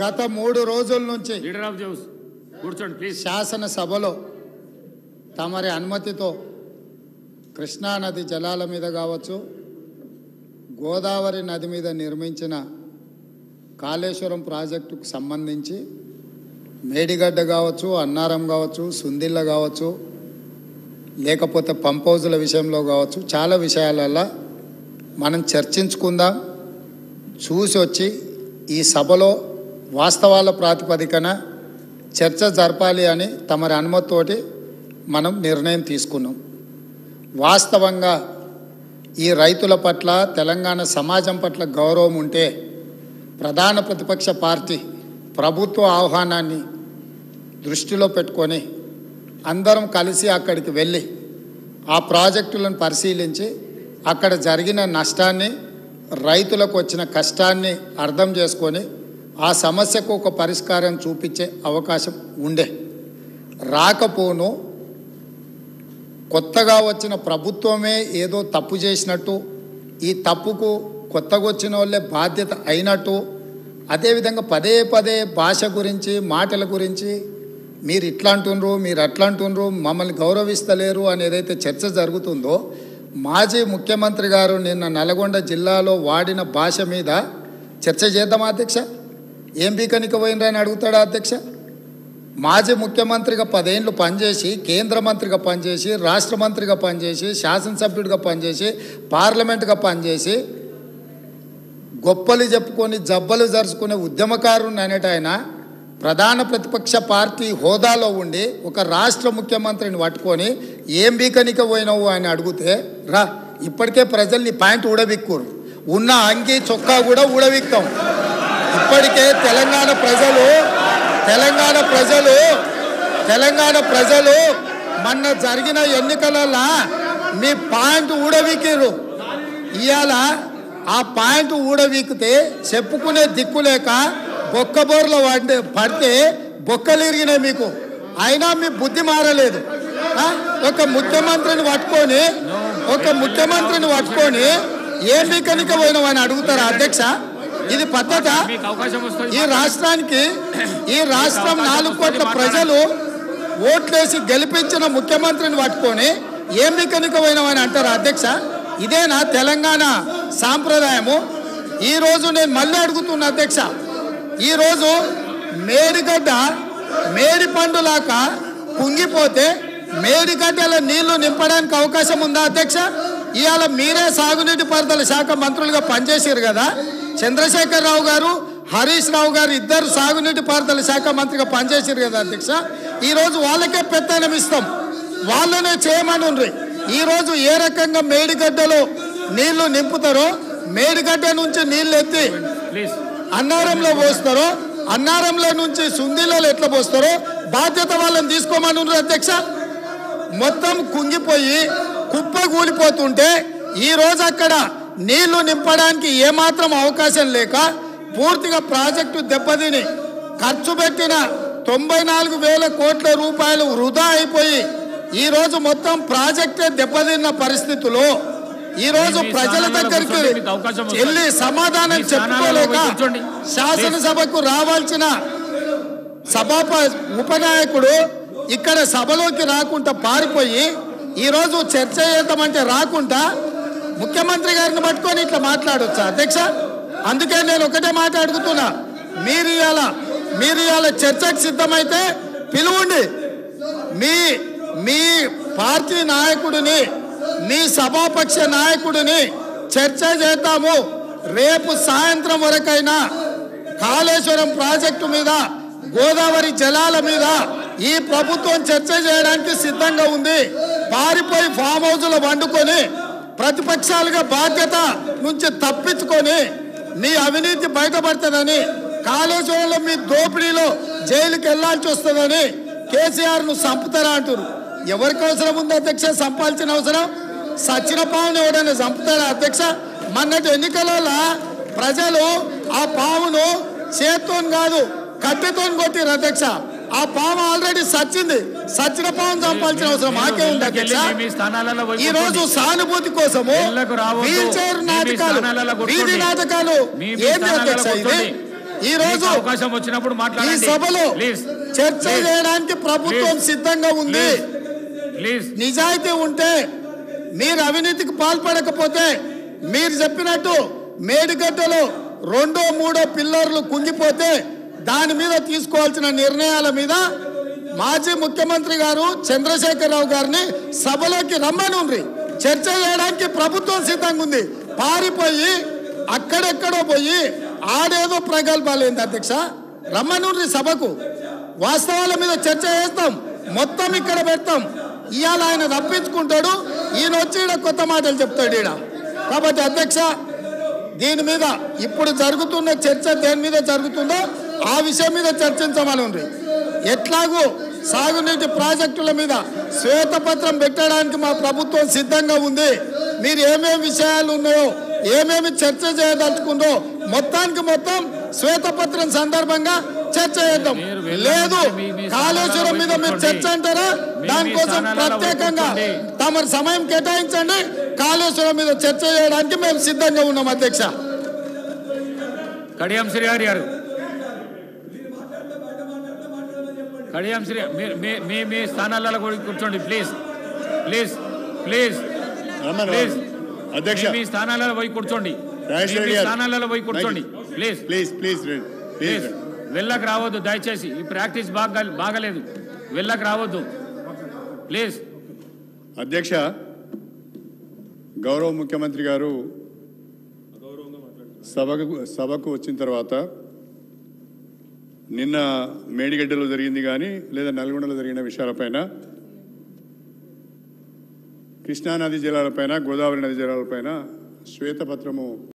గత 3 రోజుల నుంచి లీడర్ ఆఫ్ జౌస్ కూర్చోండి ప్లీజ్. శాసనసభలో తమరి అనుమతితో కృష్ణానది జలాల మీద కావచ్చు, గోదావరి నది మీద నిర్మించిన కాళేశ్వరం ప్రాజెక్టుకు సంబంధించి మేడిగడ్డ కావచ్చు, అన్నారం కావచ్చు, సుందిళ్ళ కావచ్చు, లేకపోతే పంప్ హౌజుల విషయంలో కావచ్చు, చాలా విషయాలలో మనం చర్చించుకుందాం. చూసి వచ్చి ఈ సభలో వాస్తవాల ప్రాతిపదికన చర్చ జరపాలి అని తమరి అనుమతితోటి మనం నిర్ణయం తీసుకున్నాం. వాస్తవంగా ఈ రైతుల పట్ల, తెలంగాణ సమాజం పట్ల గౌరవం ఉంటే ప్రధాన ప్రతిపక్ష పార్టీ ప్రభుత్వ ఆహ్వానాన్ని దృష్టిలో పెట్టుకొని అందరం కలిసి అక్కడికి వెళ్ళి ఆ ప్రాజెక్టులను పరిశీలించి అక్కడ జరిగిన నష్టాన్ని, రైతులకు వచ్చిన కష్టాన్ని అర్థం చేసుకొని ఆ సమస్యకు ఒక పరిష్కారం చూపించే అవకాశం ఉండే. రాకపోను కొత్తగా వచ్చిన ప్రభుత్వమే ఏదో తప్పు చేసినట్టు, ఈ తప్పుకు కొత్తగా వచ్చిన వాళ్ళే బాధ్యత అయినట్టు, అదేవిధంగా పదే పదే భాష గురించి, మాటల గురించి మీరు ఇట్లా అంటుండ్రు, మీరు అట్లా అంటుండ్రు, మమ్మల్ని గౌరవిస్తలేరు అని ఏదైతే చర్చ జరుగుతుందో, మాజీ ముఖ్యమంత్రి గారు నిన్న నల్గొండ జిల్లాలో వాడిన భాష మీద చర్చ చేద్దామా అధ్యక్ష? ఏం బీకనిక పోయినరని అడుగుతాడా అధ్యక్ష? మాజీ ముఖ్యమంత్రిగా 10 ఏళ్ళు పనిచేసి, కేంద్ర మంత్రిగా పనిచేసి, రాష్ట్ర మంత్రిగా పనిచేసి, శాసనసభ్యుడిగా పనిచేసి, పార్లమెంటుగా పనిచేసి, గొప్పలు చెప్పుకొని జబ్బలు జరుచుకునే ఉద్యమకారుని అనేట ఆయన ప్రధాన ప్రతిపక్ష పార్టీ హోదాలో ఉండి ఒక రాష్ట్ర ముఖ్యమంత్రిని పట్టుకొని ఏం బీకనిక పోయినావు అని అడిగితే, రా ఇప్పటికే ప్రజల్ని ప్యాంటు ఊడబిక్కురు, ఉన్న అంగి చొక్కా కూడా ఊడబిక్తాం. ఇప్పటికే తెలంగాణ ప్రజలు మొన్న జరిగిన ఎన్నికలలో మీ పాయింట్ ఊడవీకిరు. ఇవాళ ఆ పాయింట్ ఊడవీకితే చెప్పుకునే దిక్కులేక బొక్కబోర్లో పడితే బొక్కలు ఇరిగినాయి మీకు. అయినా మీ బుద్ధి మారలేదు. ఒక ముఖ్యమంత్రిని పట్టుకొని ఏమి కనుక పోయినామని అడుగుతారా అధ్యక్ష? ఇది పద్ధత? ఈ రాష్ట్రం 4 కోట్ల ప్రజలు ఓట్లేసి గెలిపించిన ముఖ్యమంత్రిని పట్టుకొని ఏమి కనుక పోయినామని అంటారా అధ్యక్ష? ఇదేనా తెలంగాణ సాంప్రదాయము? ఈరోజు నేను మళ్ళీ అడుగుతున్నా అధ్యక్ష, ఈరోజు మేడిగడ్డ మేడి పండులాక కుంగిపోతే మేడిగడ్డల నీళ్లు నింపడానికి అవకాశం ఉందా అధ్యక్ష? ఇవాళ మీరే సాగునీటి పారుదల శాఖ మంత్రులుగా పనిచేసారు కదా. చంద్రశేఖరరావు గారు, హరీష్ రావు గారు ఇద్దరు సాగునీటి పారుదల శాఖ మంత్రిగా పనిచేసారు కదా అధ్యక్ష. ఈరోజు వాళ్ళకే పెత్తనం ఇస్తాం, వాళ్ళనే చేయమని ఉండ్రి. ఈరోజు ఏ రకంగా మేడిగడ్డలో నీళ్లు నింపుతారో, మేడిగడ్డ నుంచి నీళ్లు ఎత్తి అన్నారంలో పోస్తారో, అన్నారంలో నుంచి సుందిలలో ఎట్లా పోస్తారో బాధ్యత వాళ్ళని తీసుకోమని ఉండ్రి అధ్యక్ష. మొత్తం కుంగిపోయి కుప్ప కూలిపోతుంటే ఈరోజు అక్కడ నీళ్లు నింపడానికి ఏమాత్రం అవకాశం లేక పూర్తిగా ప్రాజెక్టు దెబ్బతిని ఖర్చు పెట్టిన 94,000 కోట్ల రూపాయలు వృధా అయిపోయి ఈరోజు మొత్తం ప్రాజెక్టే దెబ్బతిన్న పరిస్థితుల్లో ఈరోజు ప్రజల దగ్గరికి వెళ్ళి సమాధానం చెప్పుకోలేక శాసనసభకు రావాల్సిన ఉపనాయకుడు ఇక్కడ సభలోకి రాకుండా పారిపోయి ఈరోజు చర్చ చేద్దామంటే రాకుండా ముఖ్యమంత్రి గారిని పట్టుకొని ఇట్లా మాట్లాడొచ్చా అధ్యక్ష? అందుకే నేను ఒకటే మాట అడుగుతున్నా, మీరు ఇవాళ చర్చకు సిద్ధమైతే పిలువండి. మీ పార్టీ నాయకుడిని, మీ సభాపక్ష నాయకుడిని చర్చ చేద్దాము. రేపు సాయంత్రం వరకైనా కాళేశ్వరం ప్రాజెక్టు మీద, గోదావరి జలాల మీద ఈ ప్రభుత్వం చర్చ చేయడానికి సిద్ధంగా ఉంది. పారిపోయి ఫామ్ హౌస్లో వండుకొని ప్రతిపక్షాలుగా బాధ్యత నుంచి తప్పించుకొని మీ అవినీతి బయటపడుతుందని, కాళేశ్వరంలో మీ దోపిడీలో జైలుకి వెళ్లాల్సి వస్తుందని కేసీఆర్ను చంపుతారా అంటారు. ఎవరికి అవసరం ఉంది అధ్యక్ష చంపాల్సిన అవసరం? సచిన పావును ఎవడైనా చంపుతారా అధ్యక్ష? మొన్నటి ఎన్నికలలో ప్రజలు ఆ పావును చేత్తో కాదు కట్టెతో కొట్టిరు అధ్యక్ష. ఆ పాము ఆల్రెడీ సచ్చింది. సచ్చిన పాము చంపాల్సిన అవసరం మాకే ఉంది అధ్యక్ష. ఈ రోజు సానుభూతి కోసము వీల్ చైర్ నాటకాలు, వీధి నాటకాలు ఏంటి అధ్యక్ష? ఇది ఈ రోజు అవకాశం వచ్చినప్పుడు ఈ మాట్లాడండి సభలో ప్లీజ్ చర్చ చేయడానికి ప్రభుత్వం సిద్ధంగా ఉంది. ప్లీజ్ నిజాయితీ ఉంటే, మీరు అవినీతికి పాల్పడకపోతే, మీరు చెప్పినట్టు మేడిగడ్డలో 2, 3 పిల్లర్లు కుంగిపోతే దాని మీద తీసుకోవాల్సిన నిర్ణయాల మీద మాజీ ముఖ్యమంత్రి గారు చంద్రశేఖరరావు గారిని సభలోకి రమ్మనుండ్రి. చర్చ చేయడానికి ప్రభుత్వం సిద్ధంగా ఉంది. పారిపోయి అక్కడెక్కడో పోయి ఆడేదో ప్రగల్భాలు ఏంది అధ్యక్ష? రమ్మనుండ్రి సభకు. వాస్తవాల మీద చర్చ చేస్తాం, మొత్తం ఇక్కడ పెడతాం. ఇవాళ ఆయన తప్పించుకుంటాడు, ఈయన వచ్చి ఈడ కొత్త మాటలు చెప్తాడు ఈడ. కాబట్టి అధ్యక్ష, దీని మీద ఇప్పుడు జరుగుతున్న చర్చ దేని మీద జరుగుతుందో ఆ విషయం మీద చర్చించమని ఉంది. ఎట్లాగూ సాగునీటి ప్రాజెక్టుల మీద శ్వేతపత్రం పెట్టడానికి మా ప్రభుత్వం సిద్ధంగా ఉంది. మీరు ఏమేమి విషయాలు ఉన్నాయో, ఏమేమి చర్చ చేయదలుచుకుందో మొత్తానికి మొత్తం శ్వేతపత్రం సందర్భంగా చర్చ చేద్దాం. లేదు కాళేశ్వరం మీద మీరు చర్చ అంటారా? దానికోసం ప్రత్యేకంగా తమ సమయం కేటాయించండి. కాళేశ్వరం మీద చర్చ చేయడానికి మేము సిద్ధంగా ఉన్నాం అధ్యక్ష. కడియం శ్రీహరి గారు, కడియం శ్రీ మీ స్థానాలలో కూర్చోండి ప్లీజ్ ప్లీజ్ ప్లీజ్ ప్లీజ్. అధ్యక్ష, మీ స్థానాలలో పోయి కూర్చోండి. స్థానాలలో పోయి కూర్చోండి ప్లీజ్ ప్లీజ్ ప్లీజ్ ప్లీజ్. వెళ్ళకు రావద్దు దయచేసి. ఈ ప్రాక్టీస్ బాగలేదు. వెళ్ళకు రావద్దు ప్లీజ్. అధ్యక్ష, గౌరవ ముఖ్యమంత్రి గారు సభకు వచ్చిన తర్వాత నిన్న మేడిగడ్డలో జరిగింది కానీ లేదా నల్గొండలో జరిగిన విషయాలపైన, కృష్ణానది జలాలపైన, గోదావరి నది జలాలపైన శ్వేతపత్రము